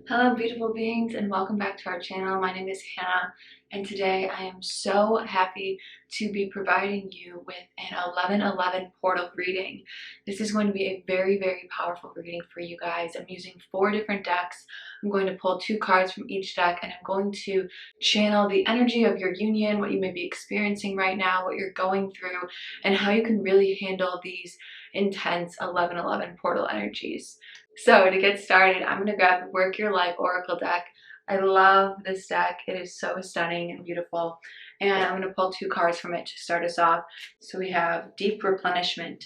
Hello beautiful beings and welcome back to our channel. My name is Hannah and today I am so happy to be providing you with an 1111 portal reading. This is going to be a very powerful reading for you guys. I'm using 4 different decks. I'm going to pull 2 cards from each deck and I'm going to channel the energy of your union, what you may be experiencing right now, what you're going through, and how you can really handle these intense 1111 portal energies. So to get started, I'm going to grab the Work Your Life Oracle deck. I love this deck. It is so stunning and beautiful. And I'm going to pull 2 cards from it to start us off. So we have Deep Replenishment,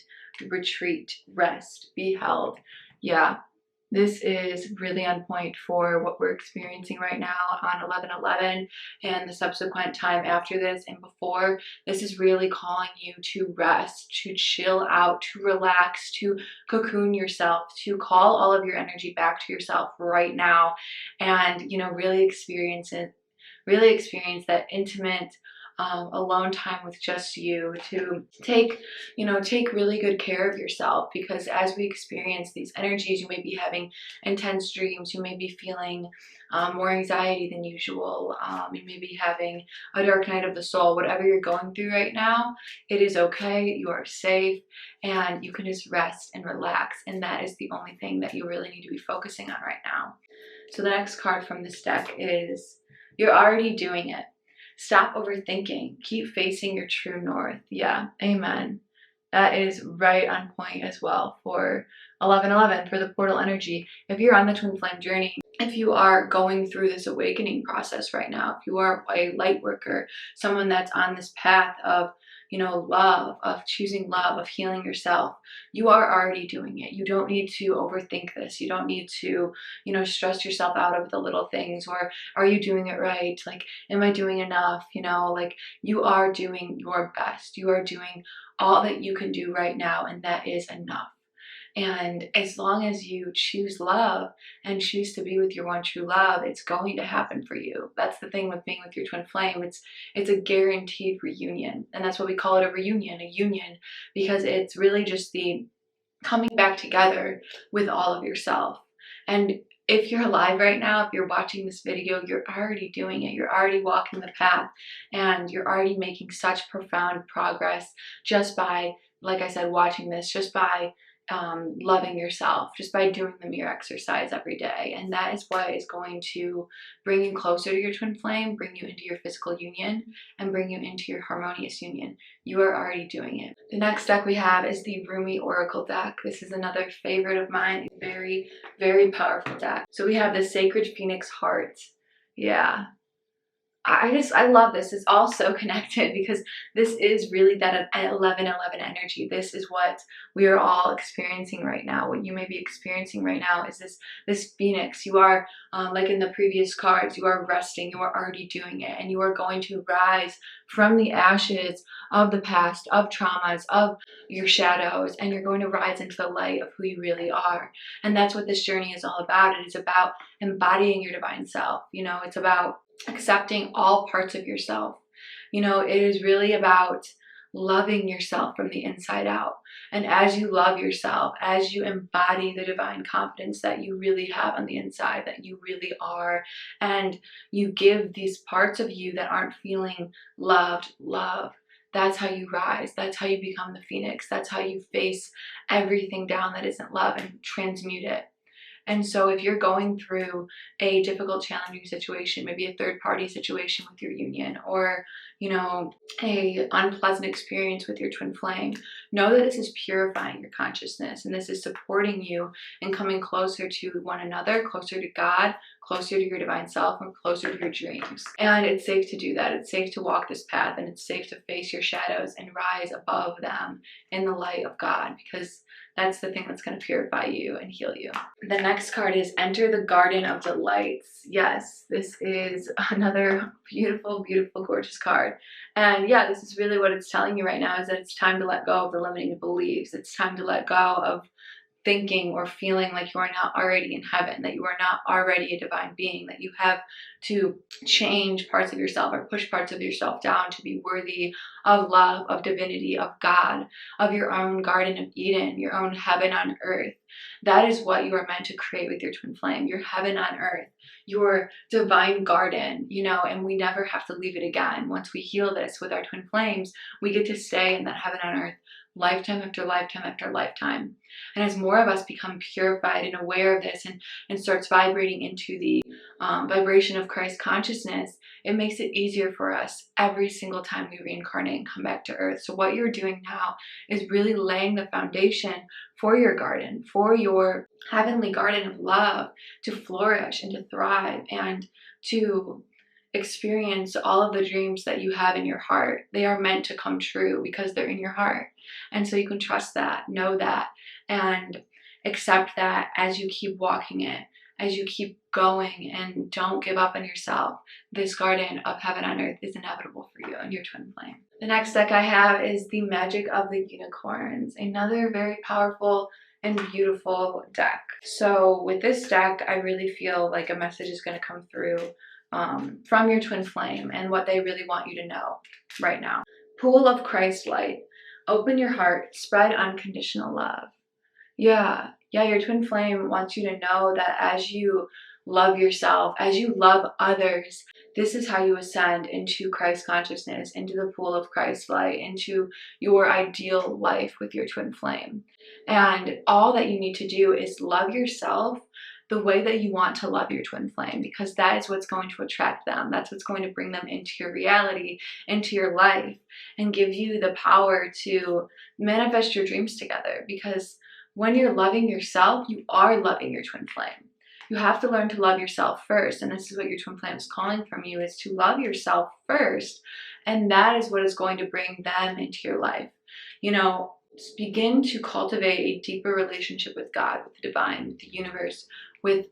Retreat, Rest, Be Held. Yeah, this is really on point for what we're experiencing right now on 11/11 and the subsequent time after this and before. This is really calling you to rest, to chill out, to relax, to cocoon yourself, to call all of your energy back to yourself right now and, really experience it. Really experience that intimate alone time with just you, to take really good care of yourself, because as we experience these energies, you may be having intense dreams, you may be feeling more anxiety than usual, you may be having a dark night of the soul. Whatever you're going through right now, it is okay, you are safe, and you can just rest and relax, and that is the only thing that you really need to be focusing on right now. So the next card from this deck is You're Already Doing It. Stop overthinking. Keep facing your true north. Yeah, amen. That is right on point as well for 11/11, for the portal energy. If you're on the Twin Flame journey, if you are going through this awakening process right now, if you are a light worker, someone that's on this path of love, of choosing love, of healing yourself, you are already doing it. You don't need to overthink this. You don't need to, stress yourself out over the little things, or are you doing it right? Like, am I doing enough? Like, you are doing your best. You are doing all that you can do right now, and that is enough. And as long as you choose love and choose to be with your one true love, it's going to happen for you. That's the thing with being with your twin flame. It's a guaranteed reunion. And that's what we call it, a union, because it's really just the coming back together with all of yourself. And if you're alive right now, if you're watching this video, you're already doing it. You're already walking the path, and you're already making such profound progress just by, like I said, watching this, just by loving yourself, just by doing the mirror exercise every day. And that is what is going to bring you closer to your twin flame, bring you into your physical union, and bring you into your harmonious union. You are already doing it. The next deck we have is the Roomy Oracle deck. This is another favorite of mine. Very powerful deck. So we have the Sacred Phoenix Heart. Yeah, I love this. It's all so connected, because this is really that 11/11 energy. This is what we are all experiencing right now. What you may be experiencing right now is this phoenix. You are, like in the previous cards, you are resting. You are already doing it, and you are going to rise from the ashes of the past, of traumas, of your shadows, and you're going to rise into the light of who you really are. And that's what this journey is all about. It is about embodying your divine self. It's about accepting all parts of yourself. It is really about loving yourself from the inside out. And as you love yourself, as you embody the divine confidence that you really have on the inside, that you really are, and you give these parts of you that aren't feeling loved love, that's how you rise. That's how you become the phoenix. That's how you face everything down that isn't love and transmute it. And so if you're going through a difficult, challenging situation, maybe a third-party situation with your union, or, a unpleasant experience with your twin flame, know that this is purifying your consciousness, and this is supporting you in coming closer to one another, closer to God, closer to your divine self, and closer to your dreams. And it's safe to do that. It's safe to walk this path, and it's safe to face your shadows and rise above them in the light of God, because that's the thing that's going to purify you and heal you. The next card is Enter the Garden of Delights. Yes, this is another beautiful, gorgeous card. And yeah, this is really what it's telling you right now, is that it's time to let go of the limiting beliefs. It's time to let go of thinking or feeling like you are not already in heaven, that you are not already a divine being, that you have to change parts of yourself or push parts of yourself down to be worthy of love, of divinity, of God, of your own Garden of Eden, your own heaven on earth. That is what you are meant to create with your twin flame, your heaven on earth, your divine garden, and we never have to leave it again. Once we heal this with our twin flames, we get to stay in that heaven on earth lifetime after lifetime after lifetime. And as more of us become purified and aware of this and starts vibrating into the vibration of Christ consciousness, it makes it easier for us every single time we reincarnate and come back to earth. So what you're doing now is really laying the foundation for your garden, for your heavenly garden of love to flourish and to thrive and to experience all of the dreams that you have in your heart. They are meant to come true because they're in your heart. And so you can trust that, know that, and accept that as you keep walking it, as you keep going, and don't give up on yourself. This garden of heaven on earth is inevitable for you and your twin flame. The next deck I have is the Magic of the Unicorns, another very powerful and beautiful deck. So with this deck, I really feel like a message is going to come through from your twin flame and what they really want you to know right now. Pool of Christ light. Open your heart, spread unconditional love. Yeah, your twin flame wants you to know that as you love yourself, as you love others, this is how you ascend into Christ consciousness, into the pool of Christ light, into your ideal life with your twin flame. And all that you need to do is love yourself the way that you want to love your twin flame, because that is what's going to attract them. That's what's going to bring them into your reality, into your life, and give you the power to manifest your dreams together. Because when you're loving yourself, you are loving your twin flame. You have to learn to love yourself first. And this is what your twin flame is calling from you, is to love yourself first. And that is what is going to bring them into your life. Begin to cultivate a deeper relationship with God, with the divine, with the universe, with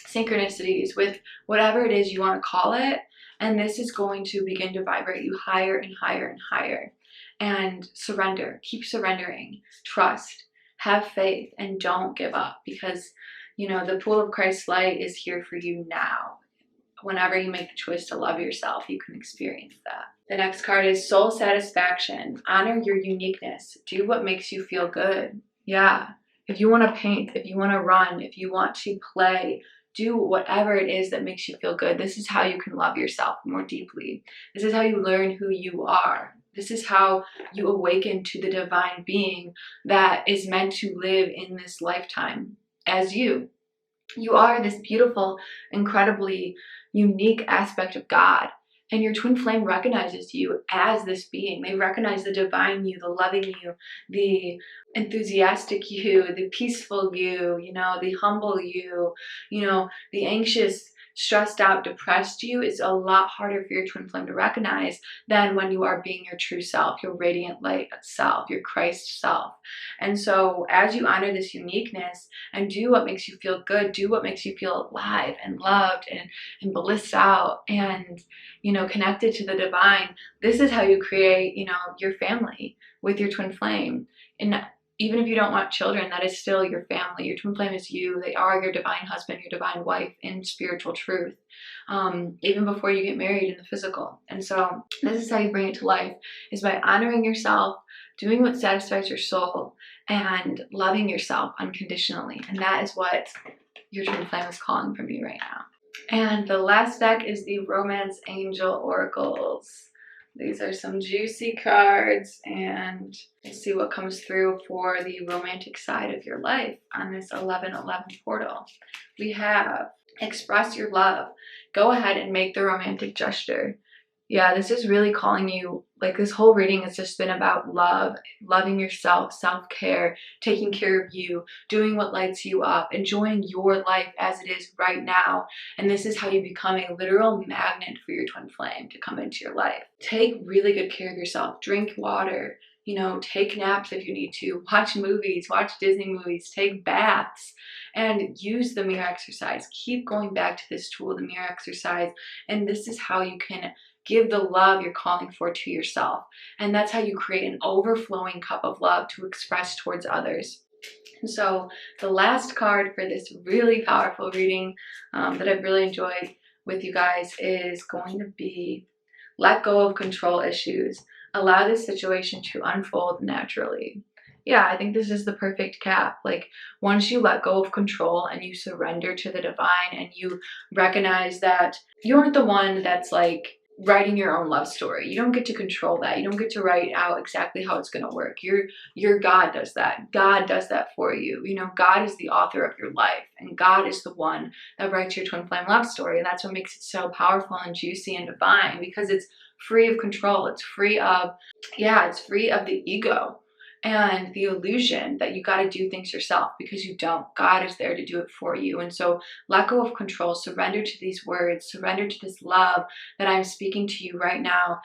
synchronicities, with whatever it is you want to call it. And this is going to begin to vibrate you higher and higher and higher. And surrender. Keep surrendering. Trust. Have faith, and don't give up, because the pool of Christ's light is here for you now. Whenever you make the choice to love yourself, you can experience that. The next card is Soul Satisfaction. Honor your uniqueness. Do what makes you feel good. Yeah. If you want to paint, if you want to run, if you want to play, do whatever it is that makes you feel good. This is how you can love yourself more deeply. This is how you learn who you are. This is how you awaken to the divine being that is meant to live in this lifetime as you. You are this beautiful, incredibly unique aspect of God. And your twin flame recognizes you as this being. They recognize the divine you, the loving you, the enthusiastic you, the peaceful you, the humble you, the anxious, stressed out, depressed you is a lot harder for your twin flame to recognize than when you are being your true self, your radiant light self, your Christ self. And so as you honor this uniqueness and do what makes you feel good, do what makes you feel alive and loved and blissed out and connected to the divine, this is how you create your family with your twin flame. And even if you don't want children, that is still your family. Your twin flame is you. They are your divine husband, your divine wife in spiritual truth, even before you get married in the physical. And so this is how you bring it to life, is by honoring yourself, doing what satisfies your soul, and loving yourself unconditionally. And that is what your twin flame is calling from you right now. And the last deck is the Romance Angel Oracles. These are some juicy cards, and let's see what comes through for the romantic side of your life on this 11/11 portal. We have express your love. Go ahead and make the romantic gesture. Yeah, this is really calling you, like this whole reading has just been about love, loving yourself, self-care, taking care of you, doing what lights you up, enjoying your life as it is right now. And this is how you become a literal magnet for your twin flame to come into your life. Take really good care of yourself. Drink water, take naps if you need to, watch movies, watch Disney movies, take baths, and use the mirror exercise. Keep going back to this tool, the mirror exercise. And this is how you can give the love you're calling for to yourself. And that's how you create an overflowing cup of love to express towards others. And so the last card for this really powerful reading that I've really enjoyed with you guys is going to be let go of control issues. Allow this situation to unfold naturally. Yeah, I think this is the perfect cap. Like, once you let go of control and you surrender to the divine and you recognize that you aren't the one that's like writing your own love story. You don't get to control that. You don't get to write out exactly how it's going to work. Your God does that. God does that for you. You know, God is the author of your life, and God is the one that writes your twin flame love story. And that's what makes it so powerful and juicy and divine, because it's free of control. It's free of, yeah, it's free of the ego and the illusion that you got to do things yourself, because you don't. God is there to do it for you. And so let go of control, surrender to these words, surrender to this love that I'm speaking to you right now.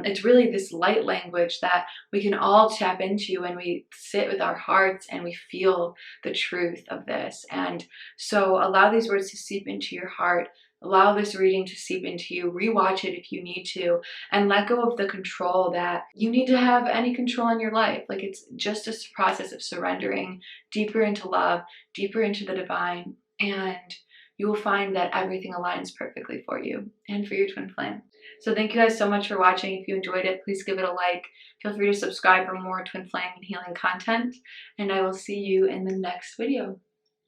It's really this light language that we can all tap into when we sit with our hearts and we feel the truth of this. And so allow these words to seep into your heart. Allow this reading to seep into you. Rewatch it if you need to, and let go of the control that you need to have any control in your life. Like, it's just a process of surrendering deeper into love, deeper into the divine, and you will find that everything aligns perfectly for you and for your twin flame. So thank you guys so much for watching. If you enjoyed it, please give it a like. Feel free to subscribe for more twin flame and healing content, and I will see you in the next video.